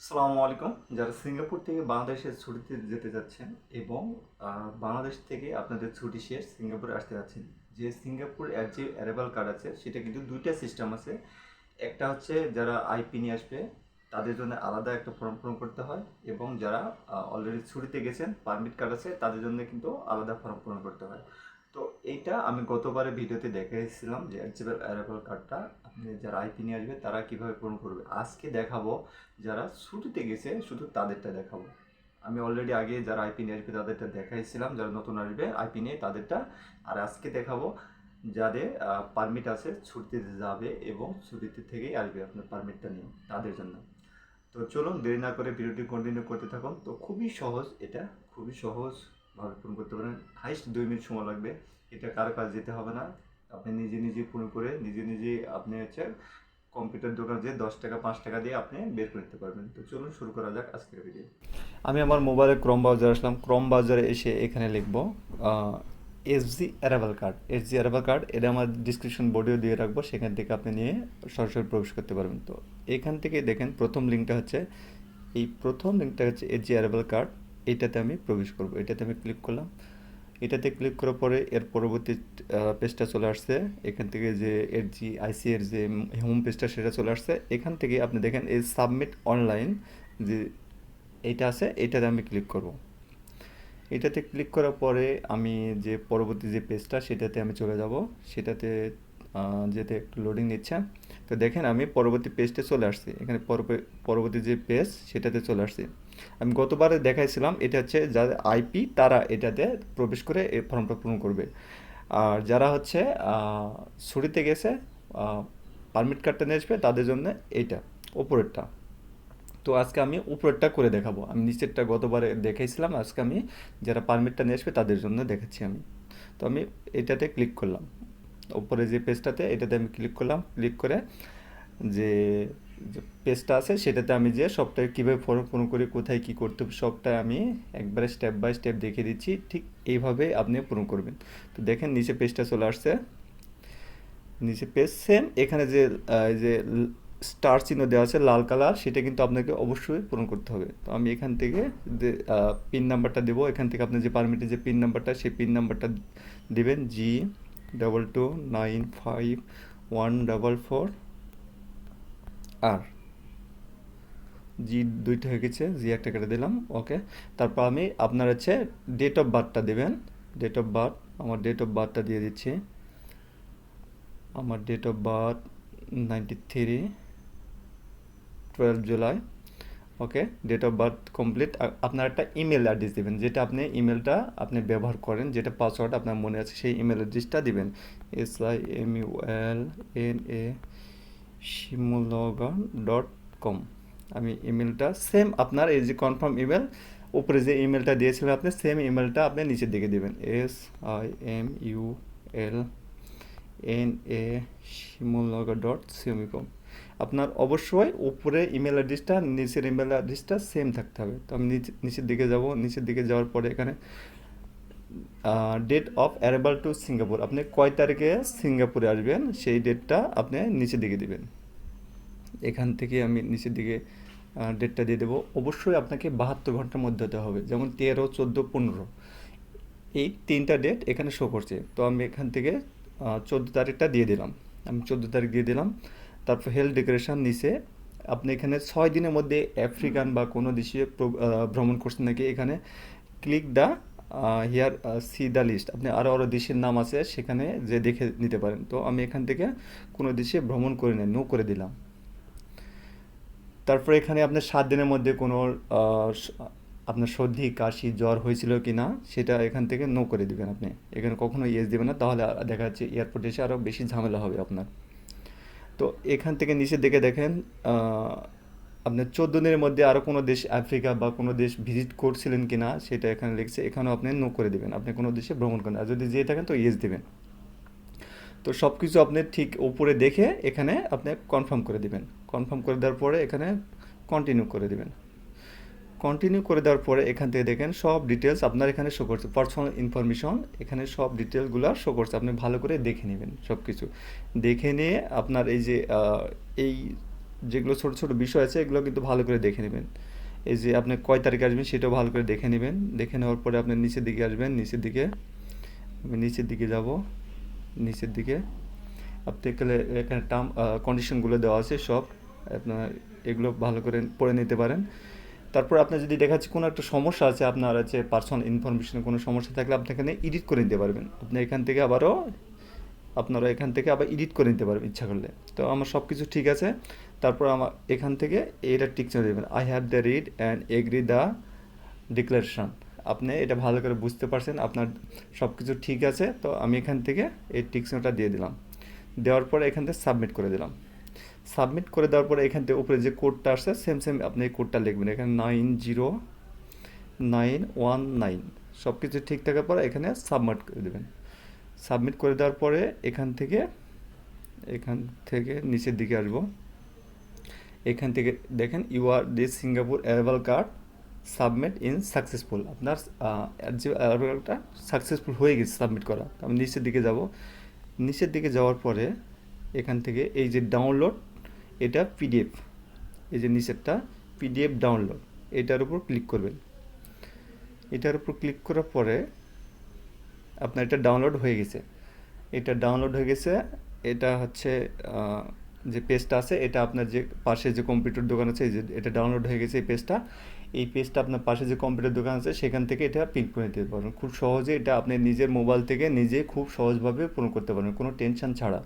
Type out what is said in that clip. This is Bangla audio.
আসসালামু আলাইকুম। যারা সিঙ্গাপুর থেকে বাংলাদেশে ছুটিতে যেতে যাচ্ছেন এবং বাংলাদেশ থেকে আপনাদের ছুটি শেষ সিঙ্গাপুরে আসতে যাচ্ছেন, যে সিঙ্গাপুর এর যে অ্যারাইভাল কার্ড আছে সেটা কিন্তু দুইটা সিস্টেম আছে। একটা হচ্ছে যারা আইপি নিয়ে আসবে তাদের জন্য আলাদা একটা ফর্ম পূরণ করতে হয়, এবং যারা অলরেডি ছুটিতে গেছেন পারমিট কার্ড আছে তাদের জন্য কিন্তু আলাদা ফর্ম পূরণ করতে হয়। তো এইটা আমি গতবারে ভিডিওতে দেখাইছিলাম যে অ্যাকচুয়াল অ্যারাইভাল কার্ডটা আপনি যারা আইপি নিয়ে আসবে তারা কিভাবে পূরণ করবে। আজকে দেখাবো যারা ছুটিতে গেছে শুধু তাদেরটা দেখাবো। আমি অলরেডি আগে যারা আইপি নিয়ে আসবে তাদেরটা দেখাইছিলাম, যারা নতুন আসবে আইপি নিয়ে তাদেরটা। আর আজকে দেখাবো যাদের পারমিট আছে ছুটিতে যাবে এবং ছুটিতে থেকেই আসবে আপনার পারমিটটা নিয়ে তাদের জন্য। তো চলুন দেরি না করে ভিডিওটি কন্টিনিউ করতে থাকুন। তো খুবই সহজ, এটা খুবই সহজভাবে পূরণ করতে পারেন। হাইস্ট 2 মিনিট সময় লাগবে। এটা কারো কাজ যেতে হবে না, আপনি নিজে নিজে পূরণ করে নিজে নিজে আপনি হচ্ছে কম্পিউটার দোকান যে 10 টাকা 5 টাকা দিয়ে আপনি বের করে নিতে পারবেন। তো চলুন শুরু করা যাক আজকের ভিডিও। আমি আমার মোবাইলে ক্রোম ব্রাউজার আসলাম। ক্রোম ব্রাউজারে এসে এখানে লিখবো SG arrival card. SG arrival card এটা আমার ডিসক্রিপশন বোর্ডেও দিয়ে রাখবো, সেখান থেকে আপনি নিয়ে সরাসরি প্রবেশ করতে পারবেন। তো এখান থেকে দেখেন প্রথম লিঙ্কটা হচ্ছে, এই প্রথম লিঙ্কটা হচ্ছে এসজি অ্যারাইভাল কার্ড। এটাতে আমি প্রবেশ করব, এটাতে আমি ক্লিক করলাম। এটাতে ক্লিক করার পরে এর পরবর্তী পেজটা চলে আসছে। এখান থেকে যে এর জি আইসি এর যে হোম পেজটা সেটা চলে আসছে। এখান থেকে আপনি দেখেন এই সাবমিট অনলাইন যে এইটা আছে, এটাতে আমি ক্লিক করব। এটাতে ক্লিক করার পরে আমি যে পরবর্তী যে পেজটা সেটাতে আমি চলে যাব। সেটাতে যেতে একটু লোডিং নিচ্ছে। তো দেখেন আমি পরবর্তী পেজটা চলে আসছি। এখানে পরবর্তী যে পেজ সেটাতে চলে আসছি। আমি গতবারে দেখাইছিলাম এটা হচ্ছে যাদের আইপি তারা এটাতে প্রবেশ করে এই ফর্মটা পূরণ করবে। আর যারা হচ্ছে ছুটিতে গেছে পারমিট কার্ডটা নিয়ে আসবে তাদের জন্য এইটা ওপরেরটা। তো আজকে আমি উপরেরটা করে দেখাবো। আমি নিচেরটা গতবারে দেখাইছিলাম, আজকে আমি যারা পারমিটটা নিয়ে আসবে তাদের জন্য দেখাচ্ছি আমি। তো আমি এটাতে ক্লিক করলাম, উপরে যে পেজটাতে এটাতে আমি ক্লিক করলাম। ক্লিক করে যে যে পেজটা আছে সেটাতে আমি যে সবটা কীভাবে ফর্ম পূরণ করে কোথায় কী করতে হবে সবটা আমি একবারে স্টেপ বাই স্টেপ দেখিয়ে দিচ্ছি। ঠিক এইভাবে আপনি পূরণ করবেন। তো দেখেন নিচে পেজটা চলে আসছে। নিচে পেজ সেম, এখানে যে এই যে স্টার চিহ্ন দেওয়া আছে লাল কালার, সেটা কিন্তু আপনাকে অবশ্যই পূরণ করতে হবে। তো আমি এখান থেকে যে পিন নাম্বারটা দেবো, এখান থেকে আপনার যে পারমিটের যে পিন নাম্বারটা সেই পিন নাম্বারটা দিবেন, G229514 আর জি দুইটা হয়ে গেছে, জি একটা কেটে দিলাম, ওকে। তারপর আমি আপনার হচ্ছে ডেট অফ বার্থটা দেবেন। ডেট অফ বার্থ, আমার ডেট অফ বার্থটা দিয়ে দিচ্ছি। আমার ডেট অফ বার্থ 93 12 জুলাই, okay. Date of birth complete. আপনার একটা ইমেল অ্যাড্রেস দেবেন, যেটা আপনি ইমেলটা আপনি ব্যবহার করেন, যেটা পাসওয়ার্ড আপনার মনে আছে সেই ইমেল অ্যাড্রেসটা দিবেন। SIMULNA simulnogan.com। আমি ইমেলটা সেম আপনার এই যে কনফার্ম ইমেল উপরে যে ইমেলটা দিয়েছিলেন আপনি সেম ইমেলটা আপনি নিচের দিকে দেবেন। SIMULNA simulnogan.com। আপনার অবশ্যই উপরে ইমেল অ্যাড্রেসটা নিচের ইমেল অ্যাড্রেসটা সেম থাকতে হবে। তো আমি নিচের দিকে যাব। নিচের দিকে যাওয়ার পরে এখানে date of arrival to Singapore, আপনি কয় তারিখে সিঙ্গাপুরে আসবেন সেই ডেটটা আপনি নিচের দিকে দিবেন। এখান থেকে আমি নিচের দিকে ডেটটা দিয়ে দেবো। অবশ্যই আপনাকে 72 ঘন্টার মধ্যে হতে হবে, যেমন 13, 14, 15 এই তিনটা ডেট এখানে শো করছে। তো আমি এখান থেকে 14 তারিখটা দিয়ে দিলাম। আমি 14 তারিখ দিয়ে দিলাম। তারপর হেলথ ডিক্লারেশন নিচে আপনি এখানে 6 দিনের মধ্যে আফ্রিকান বা কোনো দেশে ভ্রমণ করছেন নাকি, এখানে click the here see the list, আপনি আরও আরও দেশের নাম আছে সেখানে যে দেখে নিতে পারেন। তো আমি এখান থেকে কোনো দেশে ভ্রমণ করে নেই, নো করে দিলাম। তারপরে এখানে আপনার 7 দিনের মধ্যে কোনো আপনার সর্দি কাশি জ্বর হয়েছিল কি না সেটা এখান থেকে নো করে দিবেন। আপনি এখানে কখনো ইয়েস দেবেন না, তাহলে দেখা যাচ্ছে এয়ারপোর্টে এসে আরও বেশি ঝামেলা হবে আপনার। তো এখান থেকে নিচের দিকে দেখেন আপনার 14 দিনের মধ্যে আরও কোনো দেশ আফ্রিকা বা কোনো দেশ ভিজিট করছিলেন কি না সেটা এখানে লিখছে, এখানেও আপনি নো করে দেবেন। আপনি কোনো দেশে ভ্রমণ করেন, আর যদি যেয়ে থাকেন তো ইয়েস দেবেন। তো সব কিছু আপনি ঠিক উপরে দেখে এখানে আপনি কনফার্ম করে দিবেন। কনফার্ম করে দেওয়ার পরে এখানে কন্টিনিউ করে দিবেন। কন্টিনিউ করে দেওয়ার পরে এখান থেকে দেখেন সব ডিটেলস আপনার এখানে শো করছে, পার্সোনাল ইনফরমেশন, এখানে সব ডিটেলসগুলো শো করছে। আপনি ভালো করে দেখে নেবেন, সব কিছু দেখে নিয়ে আপনার এই যে এই যেগুলো ছোট ছোট বিষয় আছে এগুলো কিন্তু ভালো করে দেখে নেবেন। এই যে আপনি কয় তারিখে আসবেন সেটাও ভালো করে দেখে নেবেন। দেখে নেওয়ার পরে আপনি নিচের দিকে আসবেন, নিচের দিকে আমি নিচের দিকে যাব, নিচের দিকে আপনি এখানে এখানে টার্ম কন্ডিশনগুলো দেওয়া আছে সব, আপনার এগুলো ভালো করে পড়ে নিতে পারেন। তারপর আপনার যদি দেখা যাচ্ছে কোনো একটা সমস্যা আছে, আপনার আছে পার্সোনাল ইনফরমেশনে কোনো সমস্যা থাকলে আপনি এখানে এডিট করে নিতে পারবেন। আপনি এখান থেকে আবারও আপনারা এখান থেকে আবার এডিট করে নিতে পারবেন ইচ্ছা করলে। তো আমার সব কিছু ঠিক আছে। তারপর আমার এখান থেকে এটা টিক চিহ্ন দেবেন, I have the read and agree the declaration. আপনি এটা ভালো করে বুঝতে পারছেন, আপনার সব কিছু ঠিক আছে। তো আমি এখান থেকে এই টিক চিহ্নটা দিয়ে দিলাম। দেওয়ার পরে এখান থেকে সাবমিট করে দিলাম। সাবমিট করে দেওয়ার পরে এখান থেকে উপরে যে কোডটা আসছে সেম সেম আপনি এই কোডটা লিখবেন এখানে 90919। সব কিছু ঠিক থাকার পরে এখানে সাবমিট করে দেবেন। সাবমিট করে দেওয়ার পরে এখান থেকে নিচের দিকে আসবো। এখান থেকে দেখেন you are this Singapore arrival card submit in successful. আপনার যে অ্যারাইভাল কার্ডটা সাকসেসফুল হয়ে গেছে সাবমিট করা। আমি নিচের দিকে যাব। নিচের দিকে যাওয়ার পরে এখান থেকে এই যে ডাউনলোড, এটা পিডিএফ, এই যে নিচেরটা পিডিএফ ডাউনলোড, এটার উপর ক্লিক করবেন। এটার উপর ক্লিক করার পরে আপনার এটা ডাউনলোড হয়ে গেছে। এটা ডাউনলোড হয়ে গেছে। এটা হচ্ছে যে পেজটা আছে, এটা আপনার যে পাশে যে কম্পিউটার দোকান আছে, এই যে এটা ডাউনলোড হয়ে গেছে এই পেজটা। এই পেজটা আপনার পাশে যে কম্পিউটার দোকান আছে সেখান থেকে এটা প্রিন্ট করে নিতে পারবেন খুব সহজে। এটা আপনি নিজের মোবাইল থেকে নিজে খুব সহজভাবে পূরণ করতে পারবেন কোনো টেনশন ছাড়া।